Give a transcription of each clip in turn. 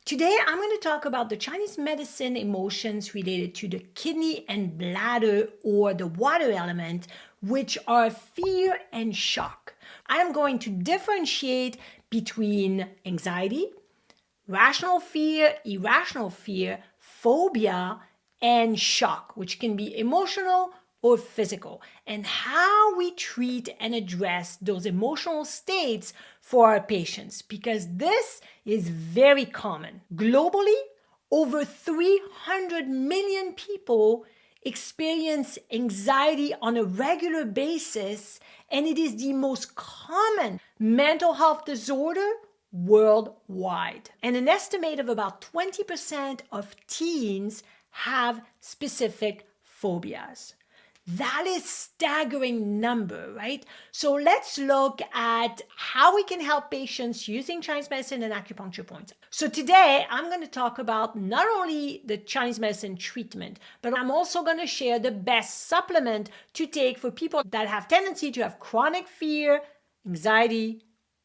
Today, I'm going to talk about the Chinese medicine emotions related to the kidney and bladder or the water element, which are fear and shock. I am going to differentiate between anxiety, rational fear, irrational fear, phobia, and shock, which can be emotional or physical, and how we treat and address those emotional states for our patients, because this is very common. Globally, over 300 million people experience anxiety on a regular basis, and it is the most common mental health disorder worldwide. And an estimate of about 20% of teens have specific phobias. That is staggering number, right? So let's look at how we can help patients using Chinese medicine and acupuncture points. So today I'm going to talk about not only the Chinese medicine treatment, but I'm also going to share the best supplement to take for people that have tendency to have chronic fear, anxiety,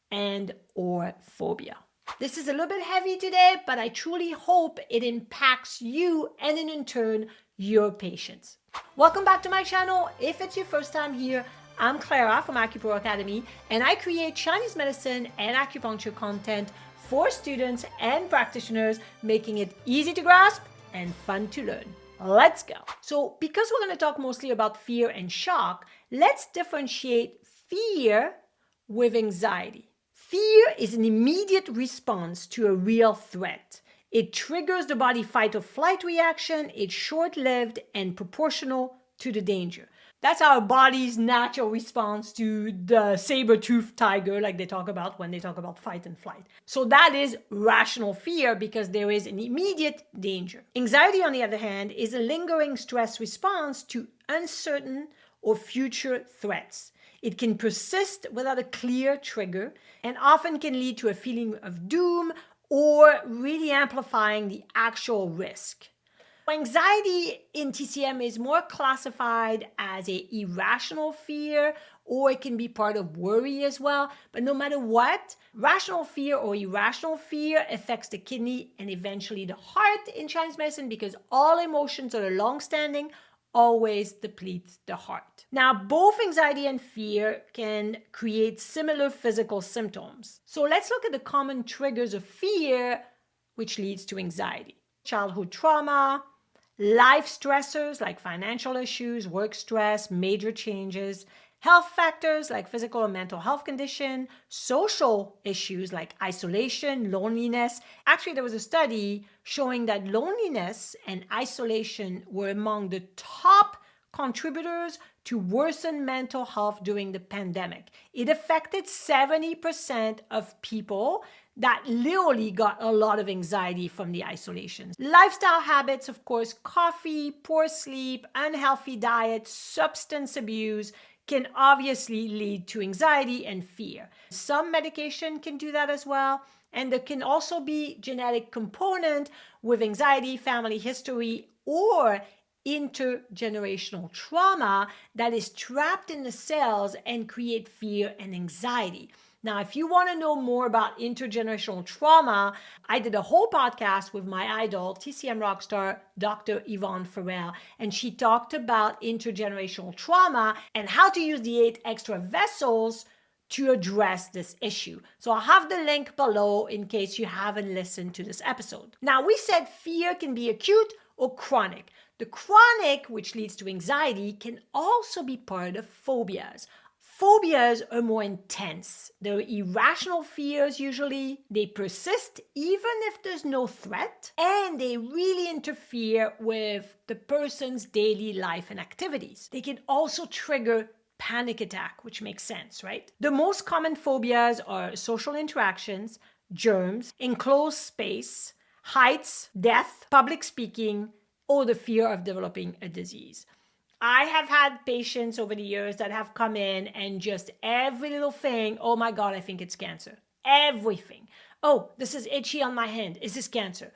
and or phobia. This is a little bit heavy today, but I truly hope it impacts you and in turn your patients. Welcome back to my channel. If it's your first time here, I'm Clara from AcuPro Academy, and I create Chinese medicine and acupuncture content for students and practitioners, making it easy to grasp and fun to learn. Let's go. So because we're going to talk mostly about fear and shock, let's differentiate fear with anxiety. Fear is an immediate response to a real threat. It triggers the body fight or flight reaction. It's short-lived and proportional to the danger. That's our body's natural response to the saber-toothed tiger, like they talk about when they talk about fight and flight. So that is rational fear because there is an immediate danger. Anxiety, on the other hand, is a lingering stress response to uncertain or future threats. It can persist without a clear trigger and often can lead to a feeling of doom or really amplifying the actual risk. Anxiety in TCM is more classified as an irrational fear, or it can be part of worry as well. But no matter what, rational fear or irrational fear affects the kidney and eventually the heart in Chinese medicine, because all emotions that are long-standing always depletes the heart. Now, both anxiety and fear can create similar physical symptoms. So let's look at the common triggers of fear, which leads to anxiety. Childhood trauma, life stressors like financial issues, work stress, major changes, health factors like physical or mental health condition, social issues like isolation, loneliness. Actually, there was a study showing that loneliness and isolation were among the top contributors to worsen mental health during the pandemic. It affected 70% of people that literally got a lot of anxiety from the isolation. Lifestyle habits, of course, coffee, poor sleep, unhealthy diet, substance abuse, can obviously lead to anxiety and fear. Some medication can do that as well. And there can also be genetic component with anxiety, family history, or intergenerational trauma that is trapped in the cells and create fear and anxiety. Now, if you want to know more about intergenerational trauma, I did a whole podcast with my idol, TCM rockstar, Dr. Yvonne Farrell, and she talked about intergenerational trauma and how to use the 8 extra vessels to address this issue. So I'll have the link below in case you haven't listened to this episode. Now, we said fear can be acute or chronic. The chronic, which leads to anxiety, can also be part of phobias. Phobias are more intense. They're irrational fears usually. They persist even if there's no threat, and they really interfere with the person's daily life and activities. They can also trigger panic attack, which makes sense, right? The most common phobias are social interactions, germs, enclosed space, heights, death, public speaking, or the fear of developing a disease. I have had patients over the years that have come in and just every little thing, oh my God, I think it's cancer. Everything. Oh, this is itchy on my hand. Is this cancer?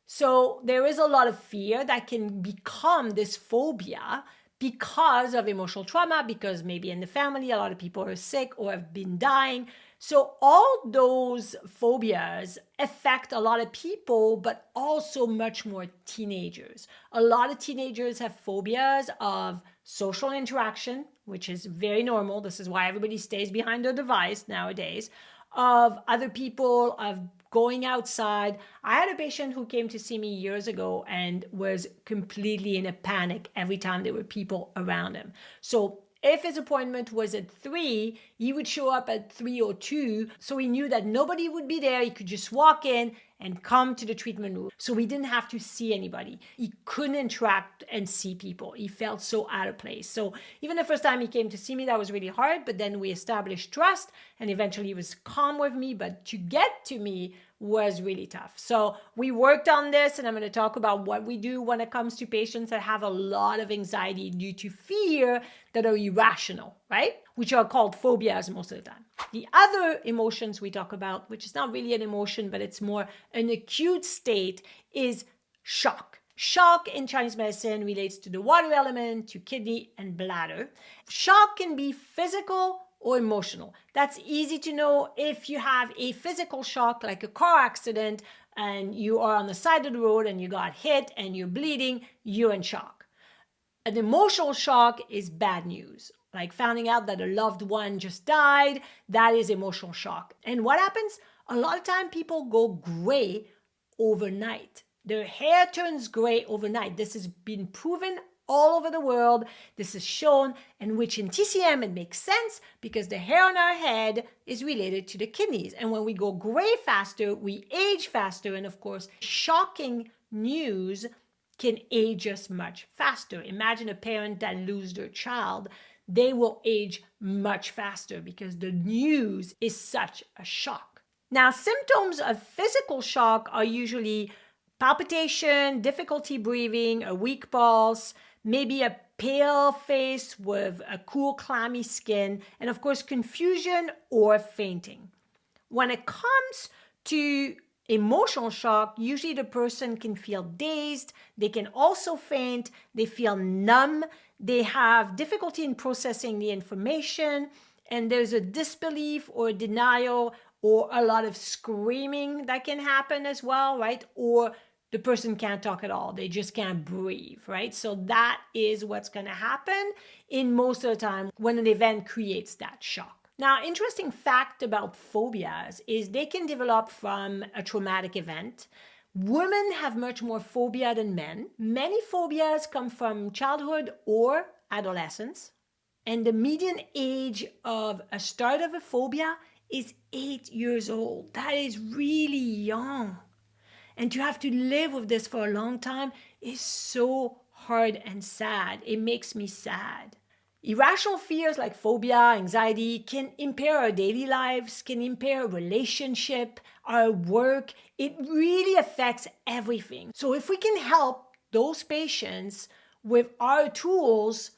So there is a lot of fear that can become this phobia because of emotional trauma, because maybe in the family a lot of people are sick or have been dying. So all those phobias affect a lot of people, but also much more teenagers. A lot of teenagers have phobias of social interaction, which is very normal. This is why everybody stays behind their device nowadays, of other people, of going outside. I had a patient who came to see me years ago and was completely in a panic every time there were people around him. So if his appointment was at 3, he would show up at 3:02. So he knew that nobody would be there. He could just walk in and come to the treatment room. So we didn't have to see anybody. He couldn't interact and see people. He felt so out of place. So even the first time he came to see me, that was really hard. But then we established trust and eventually he was calm with me. But to get to me was really tough. So we worked on this, and I'm going to talk about what we do when it comes to patients that have a lot of anxiety due to fear that are irrational, right? Which are called phobias most of the time. The other emotions we talk about, which is not really an emotion, but it's more an acute state, is shock. Shock in Chinese medicine relates to the water element, to kidney and bladder. Shock can be physical or emotional. That's easy to know if you have a physical shock, like a car accident, and you are on the side of the road and you got hit and you're bleeding, you're in shock. An emotional shock is bad news, like finding out that a loved one just died. That is emotional shock. And what happens? A lot of time people go gray overnight. Their hair turns gray overnight. This has been proven all over the world. This is shown, and which in TCM it makes sense because the hair on our head is related to the kidneys. And when we go gray faster, we age faster. And of course, shocking news can age us much faster. Imagine a parent that loses their child. They will age much faster because the news is such a shock. Now, symptoms of physical shock are usually palpitation, difficulty breathing, a weak pulse, maybe a pale face with a cool, clammy skin, and of course, confusion or fainting. When it comes to emotional shock, usually the person can feel dazed, they can also faint, they feel numb, they have difficulty in processing the information, and there's a disbelief or denial or a lot of screaming that can happen as well, right? Or the person can't talk at all. They just can't breathe, right? So that is what's going to happen in most of the time when an event creates that shock. Now, interesting fact about phobias is they can develop from a traumatic event. Women have much more phobia than men. Many phobias come from childhood or adolescence. And the median age of a start of a phobia is 8 years old. That is really young. And to have to live with this for a long time is so hard and sad. It makes me sad. Irrational fears like phobia, anxiety can impair our daily lives, can impair our relationship, our work. It really affects everything. So if we can help those patients with our tools,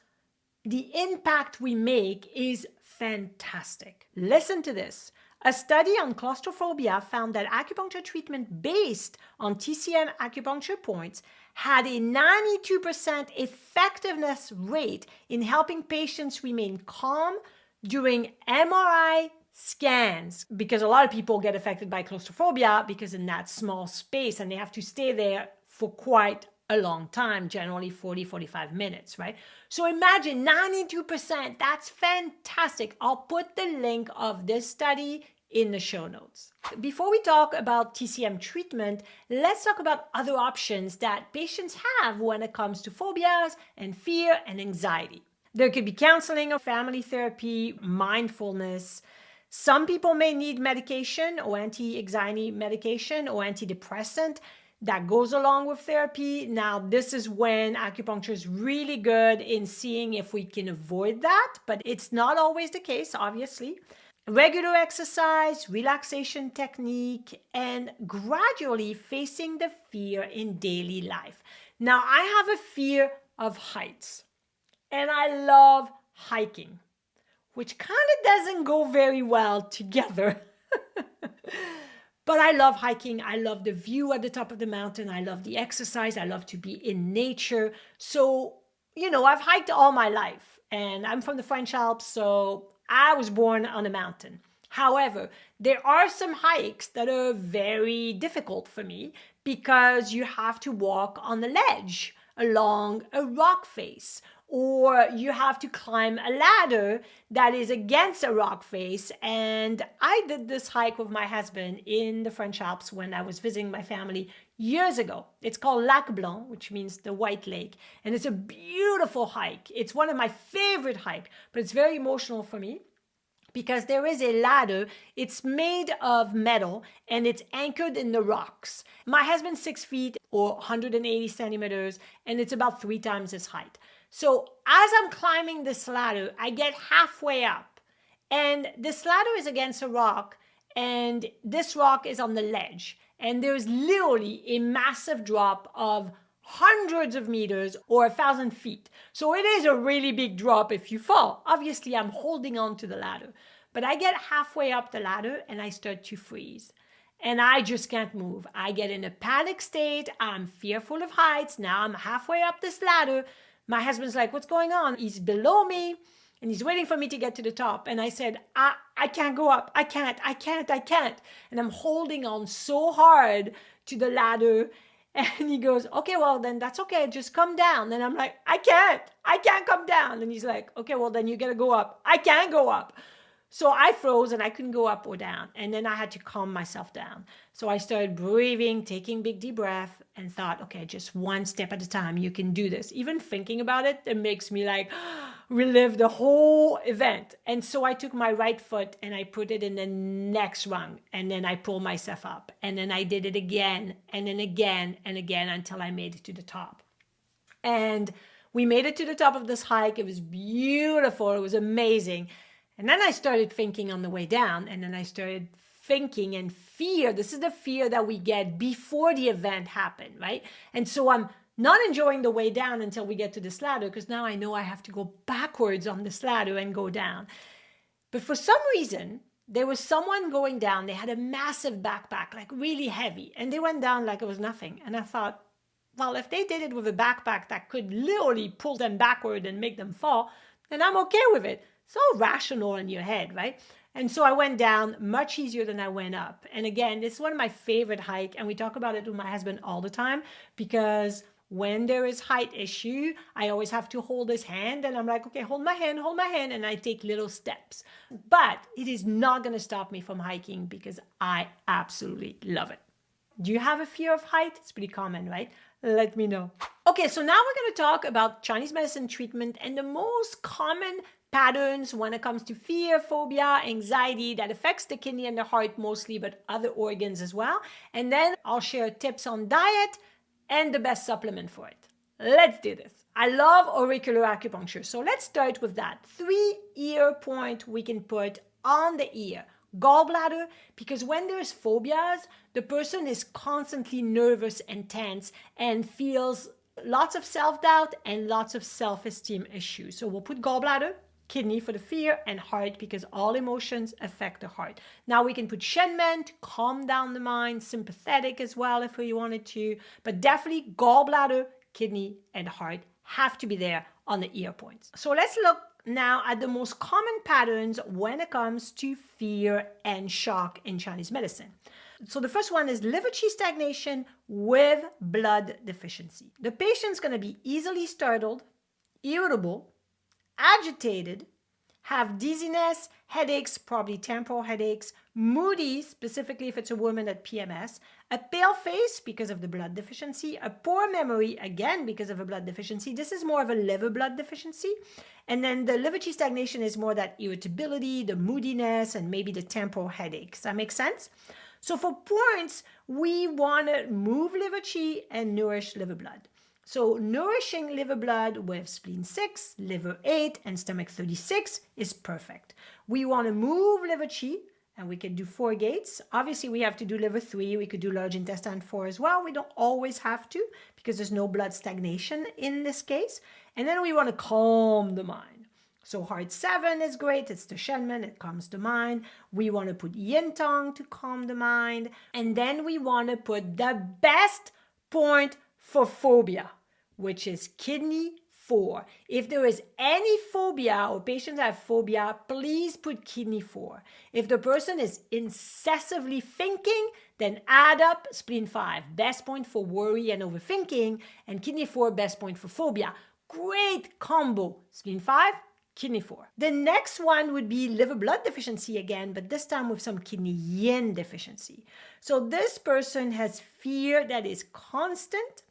the impact we make is fantastic. Listen to this. A study on claustrophobia found that acupuncture treatment based on TCM acupuncture points had a 92% effectiveness rate in helping patients remain calm during MRI scans, because a lot of people get affected by claustrophobia because in that small space and they have to stay there for quite a long time, generally 40-45 minutes, right? So imagine 92%, that's fantastic. I'll put the link of this study in the show notes. Before we talk about TCM treatment, let's talk about other options that patients have when it comes to phobias and fear and anxiety. There could be counseling or family therapy, mindfulness. Some people may need medication or anti-anxiety medication or antidepressant that goes along with therapy. Now, this is when acupuncture is really good in seeing if we can avoid that, but it's not always the case, obviously. Regular exercise, relaxation technique, and gradually facing the fear in daily life. Now, I have a fear of heights, and I love hiking, which kind of doesn't go very well together. But I love hiking. I love the view at the top of the mountain. I love the exercise. I love to be in nature. So, I've hiked all my life, and I'm from the French Alps, so I was born on a mountain. However, there are some hikes that are very difficult for me because you have to walk on the ledge along a rock face, or you have to climb a ladder that is against a rock face. And I did this hike with my husband in the French Alps when I was visiting my family years ago. It's called Lac Blanc, which means the White Lake. And it's a beautiful hike. It's one of my favorite hikes, but it's very emotional for me because there is a ladder. It's made of metal and it's anchored in the rocks. My husband's 6 feet or 180 centimeters, and it's about 3 times his height. So as I'm climbing this ladder, I get halfway up, and this ladder is against a rock, and this rock is on the ledge. And there's literally a massive drop of hundreds of meters or 1,000 feet. So it is a really big drop if you fall. Obviously, I'm holding on to the ladder. But I get halfway up the ladder and I start to freeze. And I just can't move. I get in a panic state. I'm fearful of heights. Now I'm halfway up this ladder. My husband's like, what's going on? He's below me and he's waiting for me to get to the top. And I said, I can't go up. I can't. And I'm holding on so hard to the ladder. And he goes, okay, well, then that's okay. Just come down. And I'm like, I can't come down. And he's like, okay, well, then you got to go up. I can't go up. So I froze and I couldn't go up or down. And then I had to calm myself down. So I started breathing, taking big deep breath, and thought, okay, just one step at a time. You can do this. Even thinking about it, it makes me like relive the whole event. And so I took my right foot and I put it in the next rung. And then I pulled myself up. And then I did it again and then again and again until I made it to the top. And we made it to the top of this hike. It was beautiful. It was amazing. And then I started thinking on the way down, and then I started thinking and fear. This is the fear that we get before the event happened, right? And so I'm not enjoying the way down until we get to this ladder, because now I know I have to go backwards on this ladder and go down. But for some reason, there was someone going down. They had a massive backpack, like really heavy, and they went down like it was nothing. And I thought, well, if they did it with a backpack that could literally pull them backward and make them fall, then I'm okay with it. It's all rational in your head, right? And so I went down much easier than I went up. And again, this is one of my favorite hikes, and we talk about it with my husband all the time, because when there is height issue, I always have to hold his hand, and I'm like, okay, hold my hand, and I take little steps. But it is not going to stop me from hiking because I absolutely love it. Do you have a fear of height? It's pretty common, right? Let me know. Okay, so now we're going to talk about Chinese medicine treatment and the most common patterns when it comes to fear, phobia, anxiety that affects the kidney and the heart mostly, but other organs as well. And then I'll share tips on diet and the best supplement for it. Let's do this. I love auricular acupuncture. So let's start with that. 3 ear point we can put on the ear. Gallbladder, because when there's phobias, the person is constantly nervous and tense and feels lots of self-doubt and lots of self-esteem issues. So we'll put gallbladder, kidney for the fear, and heart because all emotions affect the heart. Now we can put Shenmen to calm down the mind, sympathetic as well if we wanted to, but definitely gallbladder, kidney, and heart have to be there on the ear points. So let's look now at the most common patterns when it comes to fear and shock in Chinese medicine. So the first one is liver qi stagnation with blood deficiency. The patient's going to be easily startled, irritable, agitated, have dizziness, headaches, probably temporal headaches, moody, specifically if it's a woman at PMS, a pale face because of the blood deficiency, a poor memory, again because of a blood deficiency. This is more of a liver blood deficiency. And then the liver qi stagnation is more that irritability, the moodiness, and maybe the temporal headaches. Does that make sense? So for points, we want to move liver qi and nourish liver blood. So nourishing liver blood with spleen 6, liver 8, and stomach 36 is perfect. We want to move liver qi, and we can do 4 gates. Obviously, we have to do liver 3. We could do large intestine 4 as well. We don't always have to because there's no blood stagnation in this case. And then we want to calm the mind. So heart 7 is great. It's the Shenmen. It calms the mind. We want to put Yin Tong to calm the mind. And then we want to put the best point for phobia, which is kidney 4. If there is any phobia or patients have phobia, please put kidney 4. If the person is incessantly thinking, then add up spleen 5. Best point for worry and overthinking, and kidney 4, best point for phobia. Great combo. Spleen 5, kidney 4. The next one would be liver blood deficiency again, but this time with some kidney yin deficiency. So this person has fear that is constant,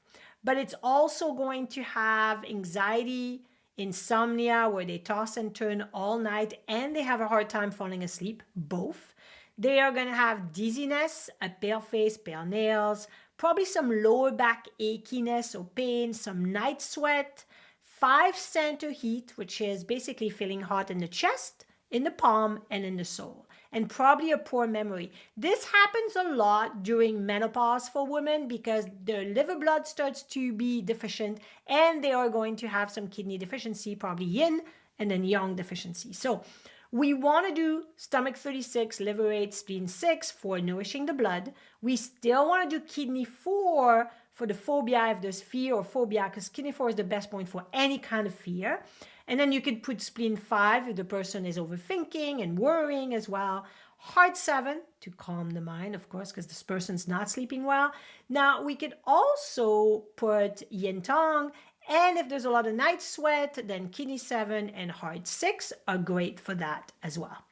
but it's also going to have anxiety, insomnia, where they toss and turn all night, and they have a hard time falling asleep, both. They are going to have dizziness, a pale face, pale nails, probably some lower back achiness or pain, some night sweat, 5 center heat, which is basically feeling hot in the chest, in the palm, and in the sole, and probably a poor memory. This happens a lot during menopause for women because their liver blood starts to be deficient, and they are going to have some kidney deficiency, probably yin and then yang deficiency. So we want to do stomach 36, liver 8, spleen 6 for nourishing the blood. We still want to do kidney 4 for the phobia if there's fear or phobia, because kidney 4 is the best point for any kind of fear. And then you could put spleen 5 if the person is overthinking and worrying as well. Heart 7 to calm the mind, of course, because this person's not sleeping well. Now, we could also put yin tong, and if there's a lot of night sweat, then kidney 7 and heart 6 are great for that as well.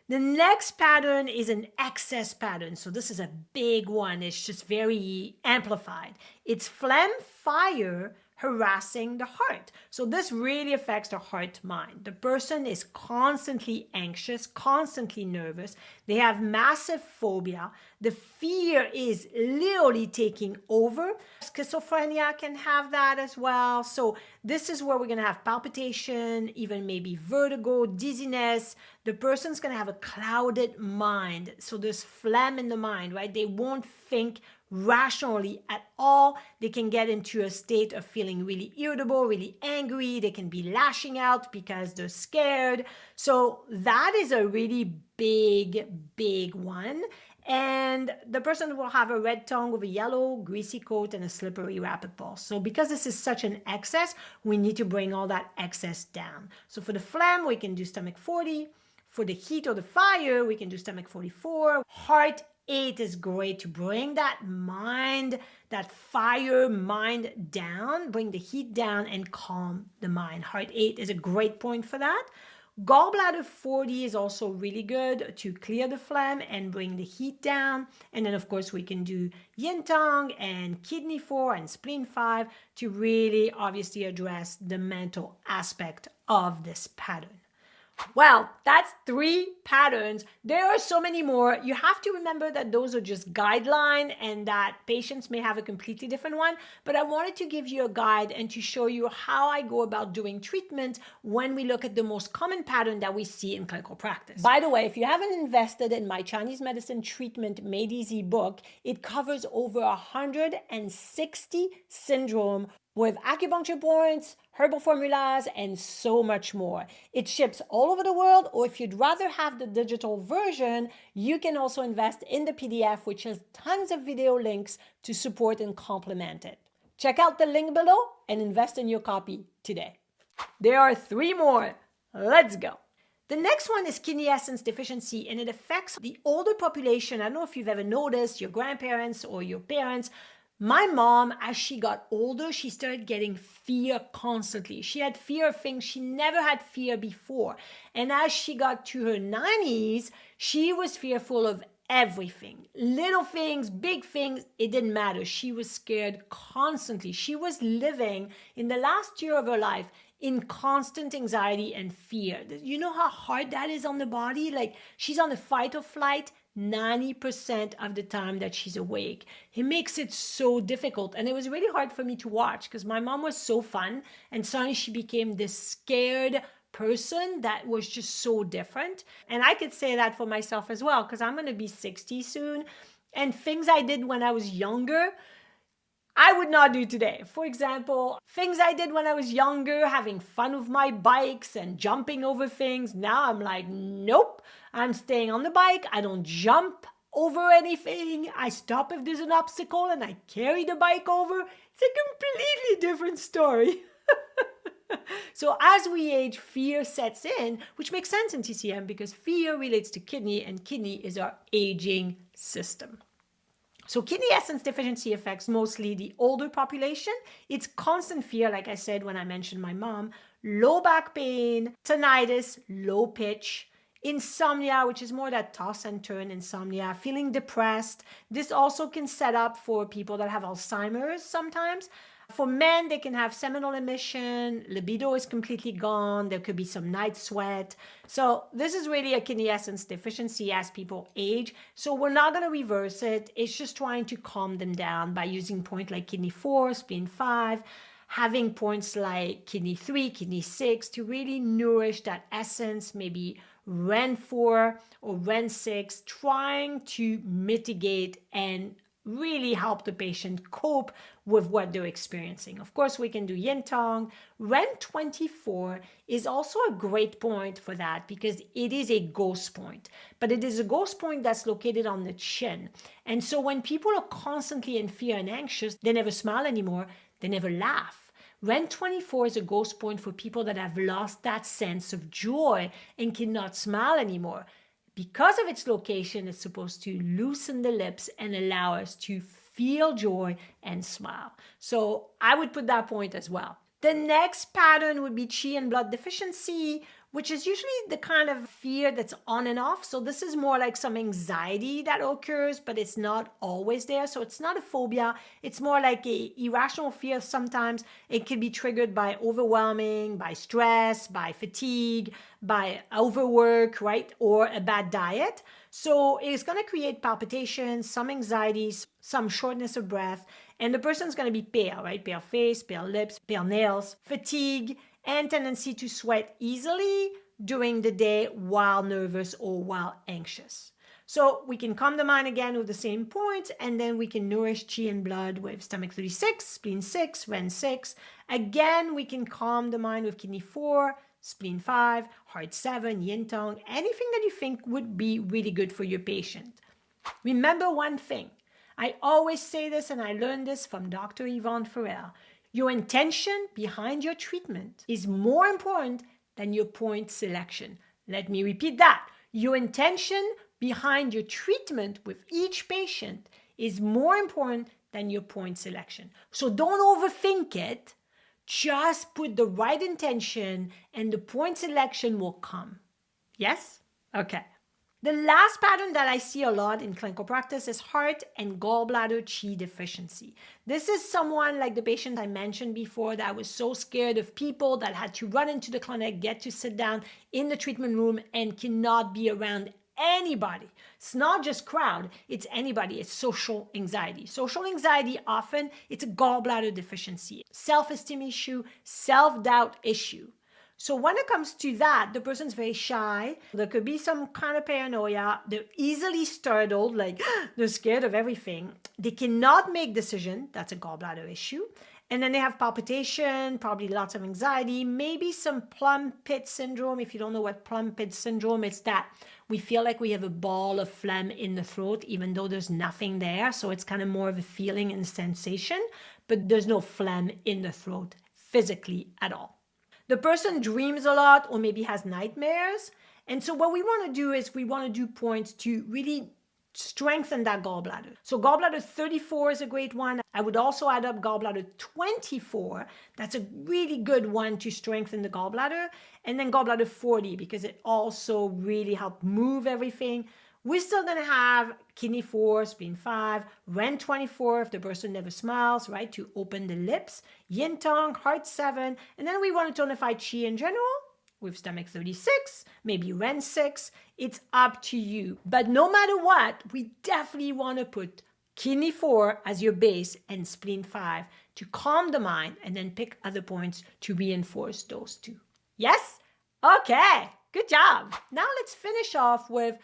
The next pattern is an excess pattern. So this is a big one. It's just very amplified. It's phlegm, fire, harassing the heart. So this really affects the heart mind. The person is constantly anxious, constantly nervous. They have massive phobia. The fear is literally taking over. Schizophrenia can have that as well. So this is where we're going to have palpitation, even maybe vertigo, dizziness. The person's going to have a clouded mind. So there's phlegm in the mind, right? They won't think rationally at all. They can get into a state of feeling really irritable, really angry. They can be lashing out because they're scared. So that is a really big one. And the person will have a red tongue with a yellow, greasy coat and a slippery rapid pulse. So because this is such an excess, we need to bring all that excess down. So for the phlegm, we can do stomach 40. For the heat or the fire, we can do stomach 44. Heart 8 is great to bring that mind, that fire mind down, bring the heat down and calm the mind. Heart 8 is a great point for that. Gallbladder 40 is also really good to clear the phlegm and bring the heat down. And then, of course, we can do yin tong and kidney 4 and spleen 5 to really obviously address the mental aspect of this pattern. Well, that's 3 patterns. There are so many more. You have to remember that those are just guidelines and that patients may have a completely different one. But I wanted to give you a guide and to show you how I go about doing treatment when we look at the most common pattern that we see in clinical practice. By the way, if you haven't invested in my Chinese medicine treatment made easy book, it covers over 160 syndromes with acupuncture points, herbal formulas, and so much more. It ships all over the world, or if you'd rather have the digital version, you can also invest in the PDF, which has tons of video links to support and complement it. Check out the link below and invest in your copy today. There are 3 more. Let's go. The next one is kidney essence deficiency, and it affects the older population. I don't know if you've ever noticed, your grandparents or your parents. My mom, as she got older, she started getting fear constantly. She had fear of things she never had fear before. And as she got to her 90s, she was fearful of everything. Little things, big things, it didn't matter. She was scared constantly. She was living in the last year of her life in constant anxiety and fear. You know how hard that is on the body? Like, she's on a fight or flight 90% of the time that she's awake. It makes it so difficult. And it was really hard for me to watch because my mom was so fun. And suddenly she became this scared person that was just so different. And I could say that for myself as well, because I'm going to be 60 soon. And things I did when I was younger, I would not do today. For example, things I did when I was younger, having fun with my bikes and jumping over things. Now I'm like, nope, I'm staying on the bike. I don't jump over anything. I stop if there's an obstacle and I carry the bike over. It's a completely different story. So as we age, fear sets in, which makes sense in TCM because fear relates to kidney, and kidney is our aging system. So kidney essence deficiency affects mostly the older population. It's constant fear, like I said when I mentioned my mom, low back pain, tinnitus, low pitch, insomnia, which is more that toss and turn insomnia, feeling depressed. This also can set up for people that have Alzheimer's sometimes. For men, they can have seminal emission, libido is completely gone, there could be some night sweat. So this is really a kidney essence deficiency as people age. So we're not going to reverse it. It's just trying to calm them down by using points like kidney 4, spleen 5, having points like kidney 3, kidney 6 to really nourish that essence, maybe REN 4 or REN 6, trying to mitigate and really help the patient cope with what they're experiencing. Of course, we can do yin tong. REN 24 is also a great point for that because it is a ghost point, but it is a ghost point that's located on the chin. And so when people are constantly in fear and anxious, they never smile anymore, they never laugh. REN 24 is a ghost point for people that have lost that sense of joy and cannot smile anymore. Because of its location, it's supposed to loosen the lips and allow us to feel joy and smile. So I would put that point as well. The next pattern would be chi and blood deficiency, which is usually the kind of fear that's on and off. So this is more like some anxiety that occurs, but it's not always there. So it's not a phobia. It's more like a irrational fear. Sometimes it can be triggered by overwhelming, by stress, by fatigue, by overwork, right? Or a bad diet. So it's going to create palpitations, some anxieties, some shortness of breath, and the person's going to be pale, right? Pale face, pale lips, pale nails, fatigue, and tendency to sweat easily during the day while nervous or while anxious. So we can calm the mind again with the same points, and then we can nourish chi and blood with stomach 36, spleen 6, REN 6. Again, we can calm the mind with kidney 4, spleen 5, heart 7, yin tong, anything that you think would be really good for your patient. Remember one thing. I always say this, and I learned this from Dr. Yvonne Farrell. Your intention behind your treatment is more important than your point selection. Let me repeat that. Your intention behind your treatment with each patient is more important than your point selection. So don't overthink it. Just put the right intention and the point selection will come. Yes? Okay. The last pattern that I see a lot in clinical practice is heart and gallbladder qi deficiency. This is someone like the patient I mentioned before that was so scared of people that had to run into the clinic, get to sit down in the treatment room and cannot be around anybody. It's not just crowd, it's anybody. It's social anxiety. Social anxiety often, it's a gallbladder deficiency, self-esteem issue, self-doubt issue. So when it comes to that, the person's very shy. There could be some kind of paranoia. They're easily startled, like they're scared of everything. They cannot make decisions. That's a gallbladder issue. And then they have palpitation, probably lots of anxiety, maybe some plum pit syndrome. If you don't know what plum pit syndrome, it's that we feel like we have a ball of phlegm in the throat, even though there's nothing there. So it's kind of more of a feeling and sensation, but there's no phlegm in the throat physically at all. The person dreams a lot or maybe has nightmares. And so what we want to do is we want to do points to really strengthen that gallbladder. So gallbladder 34 is a great one. I would also add up gallbladder 24. That's a really good one to strengthen the gallbladder. And then gallbladder 40 because it also really helps move everything. We're still going to have kidney 4, spleen 5, REN 24 if the person never smiles, right, to open the lips, yin tong, heart 7, and then we want to tonify chi in general with stomach 36, maybe REN 6. It's up to you. But no matter what, we definitely want to put kidney 4 as your base and spleen 5 to calm the mind and then pick other points to reinforce those two. Yes? Okay, good job. Now let's finish off with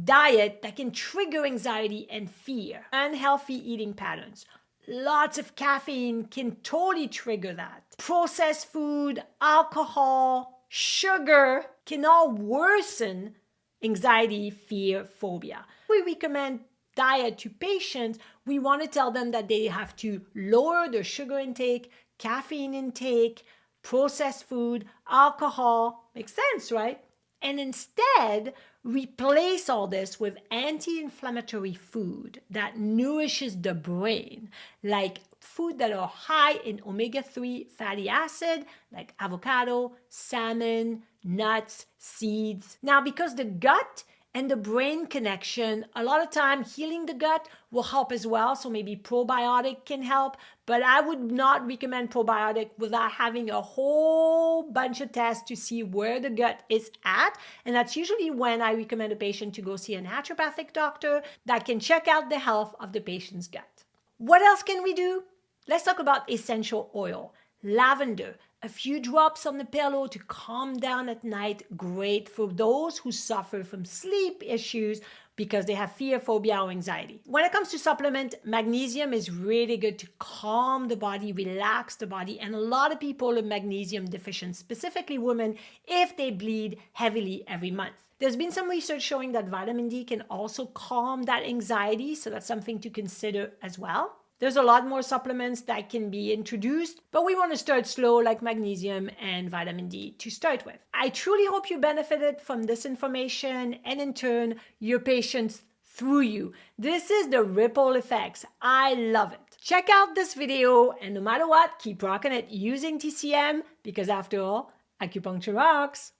diet that can trigger anxiety and fear. Unhealthy eating patterns. Lots of caffeine can totally trigger that. Processed food, alcohol, sugar can all worsen anxiety, fear, phobia. We recommend diet to patients. We want to tell them that they have to lower their sugar intake, caffeine intake, processed food, alcohol. Makes sense, right? And instead, replace all this with anti-inflammatory food that nourishes the brain, like food that are high in omega-3 fatty acid, like avocado, salmon, nuts, seeds. Now, because the gut and the brain connection, a lot of time healing the gut will help as well. So maybe probiotic can help, but I would not recommend probiotic without having a whole bunch of tests to see where the gut is at. And that's usually when I recommend a patient to go see a naturopathic doctor that can check out the health of the patient's gut. What else can we do? Let's talk about essential oil. Lavender, a few drops on the pillow to calm down at night. Great for those who suffer from sleep issues because they have fear, phobia, or anxiety. When it comes to supplement, magnesium is really good to calm the body, relax the body, and a lot of people are magnesium deficient, specifically women, if they bleed heavily every month. There's been some research showing that vitamin D can also calm that anxiety, so that's something to consider as well. There's a lot more supplements that can be introduced, but we want to start slow like magnesium and vitamin D to start with. I truly hope you benefited from this information and in turn, your patients through you. This is the ripple effects. I love it. Check out this video and no matter what, keep rocking it using TCM because after all, acupuncture rocks.